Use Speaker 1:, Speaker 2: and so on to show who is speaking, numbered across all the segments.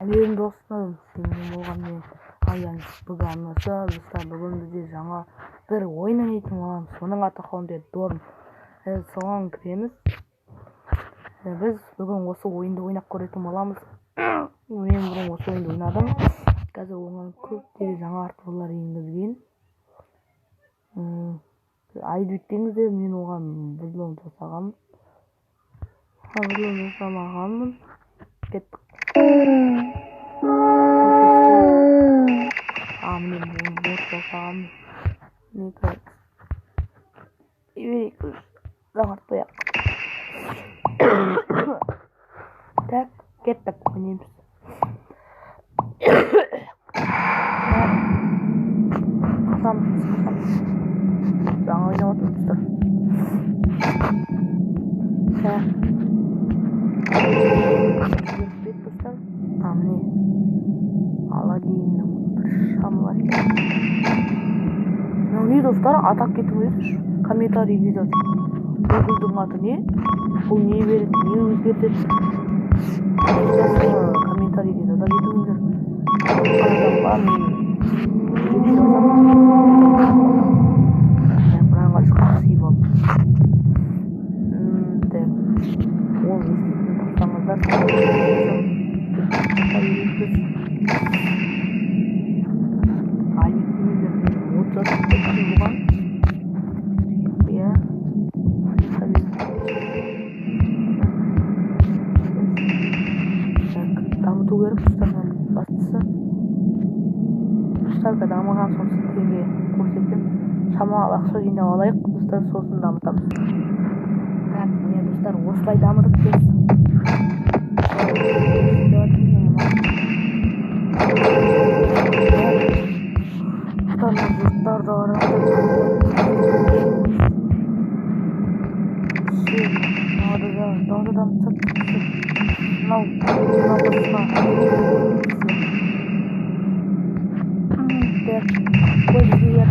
Speaker 1: Сәлем достым, сенің болған мен Аян Бұғанысы. Бүгін бізде жаңа бір ойын ойнайтын боламыз. Соның аты Haunted Dorm. Соған кіреміз. Біз бүгін осы ойынды ойнап көретін боламыз. Мен бұрын осы ойынды ойнадым. Қазір оған көптеген жаңа артықлар енгізген. Айды өттеңіздер, мен оған бұзылым жасағанмын. Бұзылым жасамағанмын. Кеттік. Мен бот жасағанмын. Жаңартпай-ақ. Так, кеттік, ойнаймыз. Қасамыз. Жаңа ойнап отырмыздар. Міне Аладдиннің бір шамы бар екен. Не достар, атап кетіп өтсінші. Комментарий жазып. Гуглдың аты не? Бұл не береді, не өзгертеді? Комментарий жазып кетіңіздер. Қарадамға мен бұранға шыққысы болып. Ол естейтін тапсаңыздар. Дамыту керек құстардан бастысы. Құстарға дамыған соң сіздерге көрсетем. Шамалы ақша жинап алайық, құстар сосын дамытамыз. Міне достар, осылай дамытып келсін. Жұрттар да бар. Дауды дамытып. Мынау басқа. Қой бізге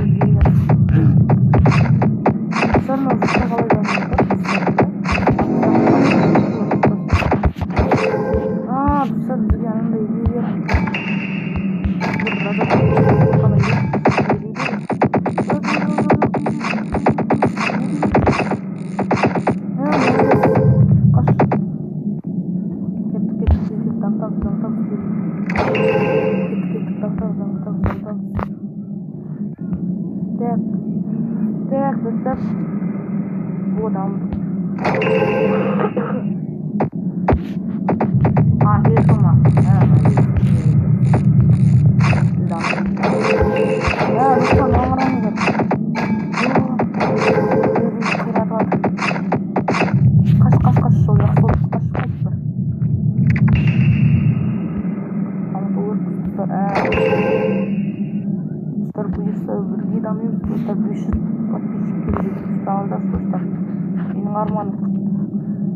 Speaker 1: Сұрмау жұртта қалай дамытып. Достар бізге анандай идея бір разат қалай Так, достар. Вот он. Пересома. Да. Лука, нормально. Қаш, сол жақсы қаш. Достар, бұйырса бірге дамимыз. Достар, 500 подписчикке жеткізіп алыңдар, достар. Менің арманым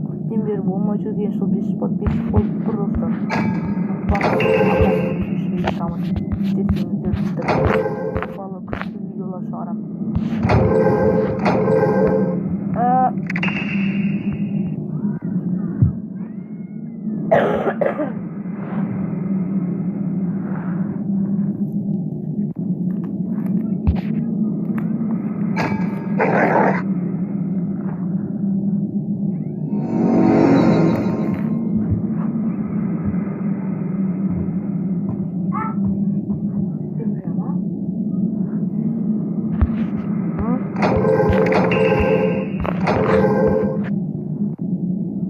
Speaker 1: көптен бері болмай жүрген сол 500 подписчик болып тұр, достар. Балы күшті видеолар шығарам.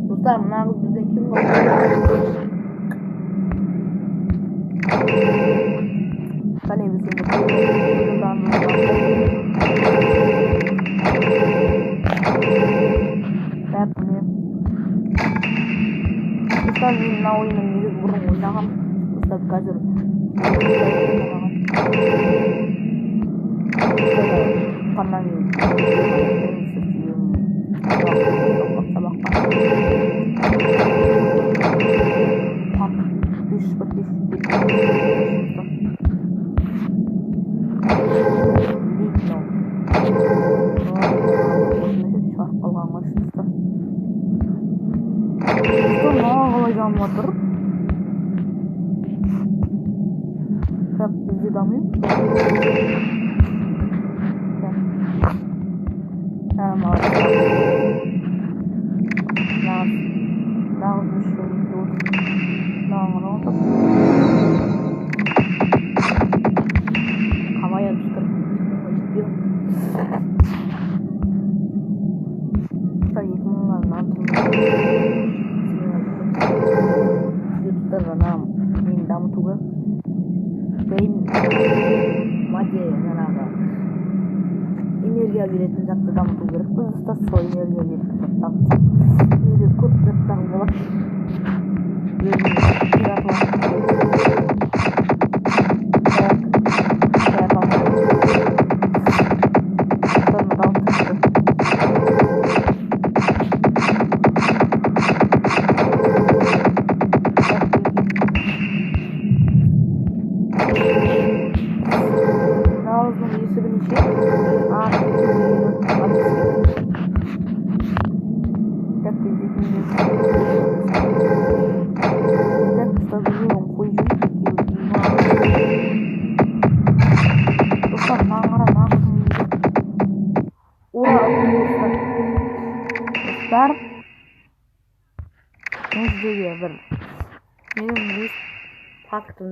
Speaker 1: Достар, мына қыз бізден кім болды? Қане біз енді достар, мен мына ойынның негізі бұрын ойнағам. Достар, қазір қаннан қалай дамып жатыр? Bak bizi damlayayım. Tamam abi. Nağız düşüyor. Nağını otur. Havaya düştüm. İstiyor. Sayı bunların altında. YouTube'da nam. Min damıtuğu. Beyin. Madde yanarağı. Энергия беретін затты дамыту керек. Біз да сол энергия беретін затты дамытсақ, менде көп заттар болады. Ağzının yüzünü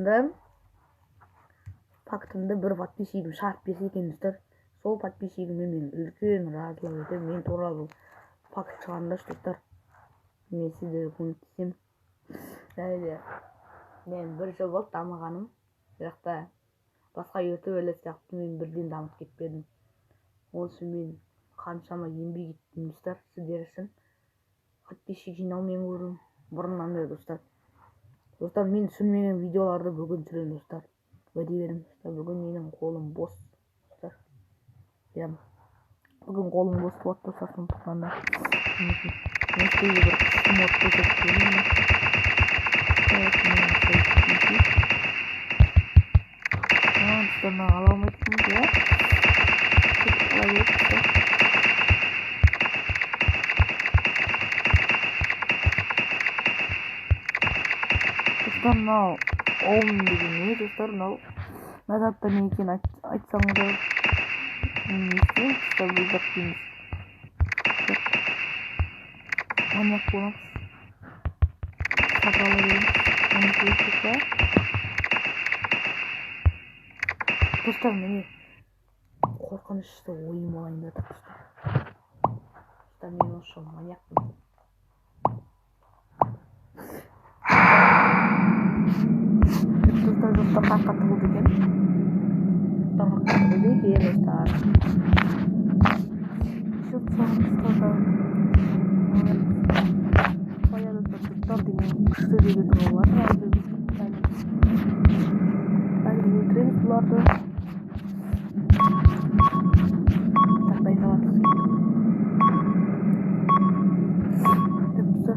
Speaker 1: менің фактымды бір подписчигім шарт берсе екен достар. Сол подписчигіме мен үлкен разылық етемін. Мен туралы факт шығарыңдаршы достар. Мен сіздерге көмектесемін. Және мен бір жыл болды дамығаным. Бірақ басқа ютуберлер сияқты мен бірден дамып кетпедім. Ол үшін мен қаншама еңбек еттім достар, сіздер үшін. Подписчик жинаумен көрдім бұрыннан бері достар. Достар, мен түсінмеген видеоларды бүгін түсіремін достар. Уәде беремін достар, бүгін менің қолым бос достар. Бүгін қолым бос болады достар, сондықтан да сізге бір қысым от көрсетіп берейін. Достарына ала алмайтынмыз, иә? Ала беріп достар. Достар, мынау оум деген не достар, мынау мына затта не екенін айтсаңыздар, мен не істеймін достар, бұл зат дейміз. Маньяк боламыз. Сапалы дейміз. Достар, міне қорқынышты ойым болайын деп жатыр достар. Достар, мен осы маньякпын. Достар қаққа тығылды екен. Достар. Достар деген күшті деген болады. Әлі өлтіреміз бұларды. Дайындалатыз кетті.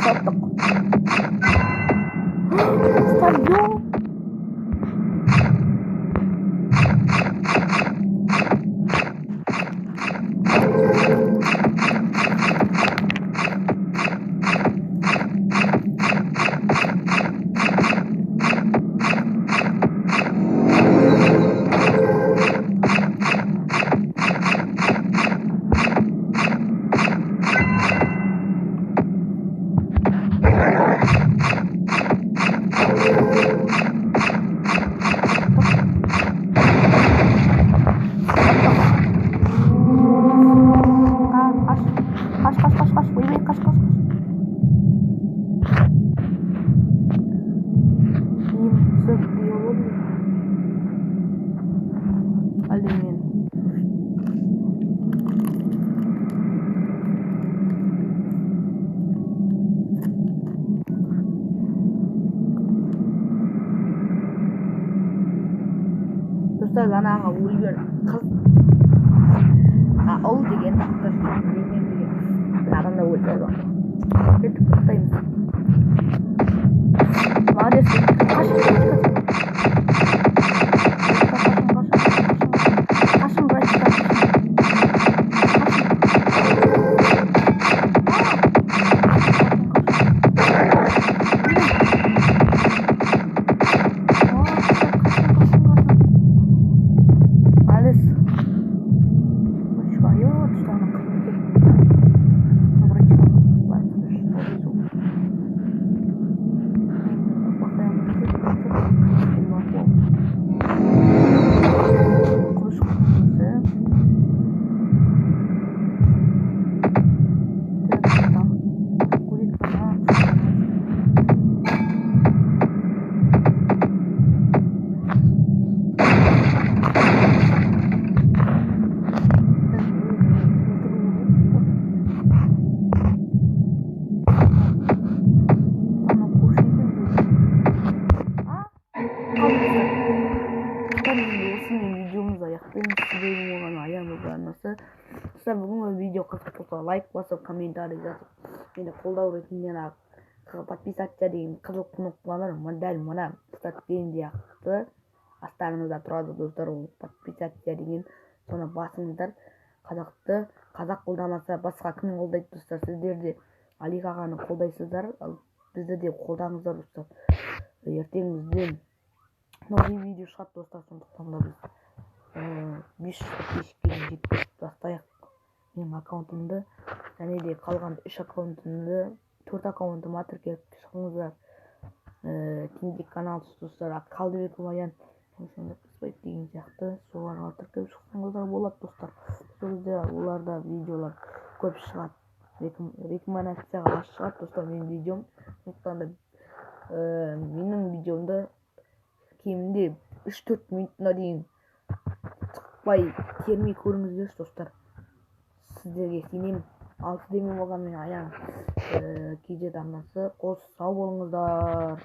Speaker 1: Стадион. Kaç. Uyumayın kaç. İyiyim. Sırf iyi olur mu? Alemin. Dostlar bana uyuyor. Kız. Ol деген Naranda uyuyor. Dedik buradayız. Maalesef. Kaçın buraya çıkar. Бүгінгі видео қызық болса лайк басып комментарий жазып мені қолдау ретінде подписаться деген қызыл кнопканы дәл мына статпен сияқты астарыңызда тұрады достар. Ол подписаться деген соны басыңыздар. Қазақ қолдамаса басқа кім қолдайды достар? Сіздер де Алик ағаны қолдайсыздар, ал бізді де қолдаңыздар достар. Ертең бізден новый видео шығады достар. Сондықтан да біз 500 подписчикке жеткізіп бастайық. Менің аккаунтымды және де қалған 3 аккаунтымды 4 аккаунтыма тіркеліп шығыңыздар. Кенде канал достар, Қалдыбеков Аян деген сияқты соларға тіркеліп шықсаңыздар болады достар. Оларда видеолар көп шығады, рекомендацияға аз шығады достар менің видеом. Сондықтан да менің видеомды кемінде 3-4 минутына дейін шықпай термей көріңіздер достар. Сіздерге сенемін. 6 деме болған мен Аян KZ арнасы. Қос сау болыңыздар.